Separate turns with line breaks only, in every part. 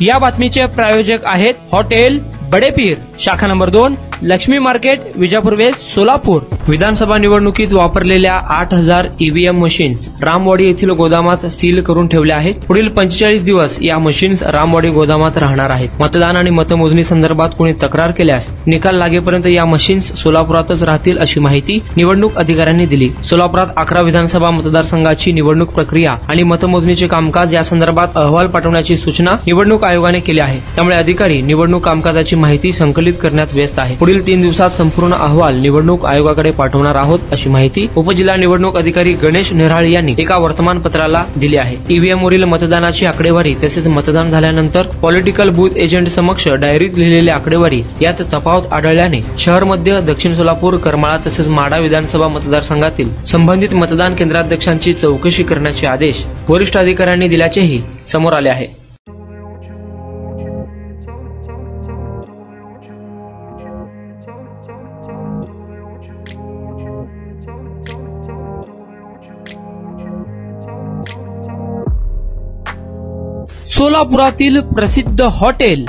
या बातमीचे प्रायोजक आहेत हॉटेल बडेपीर, शाखा number 2, Lakshmi market, Vijapur west, Solapur. विधानसभा निवडणुकीत वापरलेल्या 8000 ईव्हीएम मशीन्स रामवाडी येथील गोदामात सील करून ठेवल्या आहेत। पुढील 45 दिवस या मशीन्स रामवाडी गोदामात राहणार आहेत। मतदान आणि मतमोजणी संदर्भात कोणी तक्रार केल्यास निकाल लागेपर्यंत या मशीन्स सोलापुरातच राहतील, अशी माहिती निवडणूक अधिकाऱ्यांनी दिली। सोलापुरात 11 विधानसभा मतदारसंघाची निवडणूक प्रक्रिया आणि मतमोजणीचे कामकाज या संदर्भात अहवाल पाठवण्याची सूचना निवडणूक आयोगाने केली आहे। त्यामुळे अधिकारी निवडणूक कामकाजाची माहिती संकलित करण्यात व्यस्त आहे। पुढील 3 दिवसात संपूर्ण अहवाल निवडणूक आयोगाकडे पाठवणार आहोत, अशी माहिती उपजिल्हा निवडणूक अधिकारी गणेश निराळे यांनी एका वर्तमानपत्राला दिली आहे। ईव्हीएम वरील मतदानाची आकडेवारी तसेच मतदान झाल्यानंतर पॉलिटिकल बूथ एजंट समक्ष डायरीत लिहिलेली आकडेवारी यात तफावत आढळल्याने शहर मध्य, दक्षिण सोलापूर, करमाळा तसेच माढा विधानसभा मतदारसंघातील संबंधित मतदान केंद्राध्यक्षांची चौकशी करण्याचे आदेश वरिष्ठ अधिकाऱ्यांनी दिल्याचेही समोर आले आहे। सोलापुरातील प्रसिद्ध हॉटेल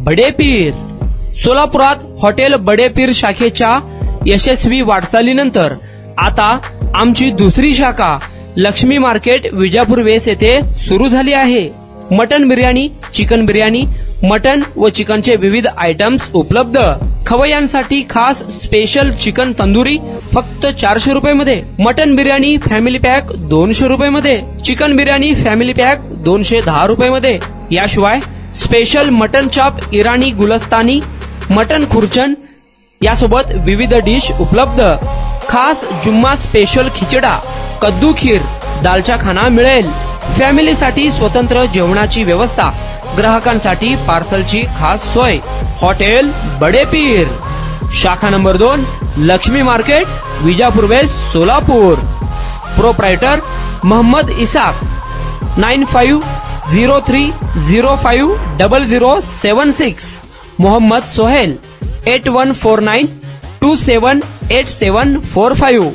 बडेपीर। सोलापुरात हॉटेल बडेपीर शाखेच्या यशस्वी वाटचालीनंतर आता आमची दुसरी शाखा लक्ष्मी मार्केट, विजापूर वेस्ट येथे सुरू झाली आहे। Mutton biryani, chicken biryani, mutton व चिकनचे विविध आयटम्स उपलब्ध। खवय्यांसाठी खास स्पेशल चिकन तंदुरी फक्त 400 रुपये मध्ये, मटन बिर्याणी फॅमिली पॅक 200 रुपये मध्ये, चिकन बिर्याणी फॅमिली पॅक 210 रुपये मध्ये। याशिवाय स्पेशल मटन चाप, इराणी गुलस्तानी, मटन खुर्चन यासोबत विविध डिश उपलब्ध। खास जुम्मा स्पेशल खिचडा, कद्दू खीर, दालचा खाना मिळेल। फॅमिलीसाठी स्वतंत्र जेवणाची व्यवस्था, ग्राहकांसाठी पार्सलची खास सोय। हॉटेल बडेपीर, शाखा number 2, Lakshmi market, Vijapur west, Solapur. Proprietor Mohammed Isaq, 9503050076। Mohammed Sohail, 8149278745।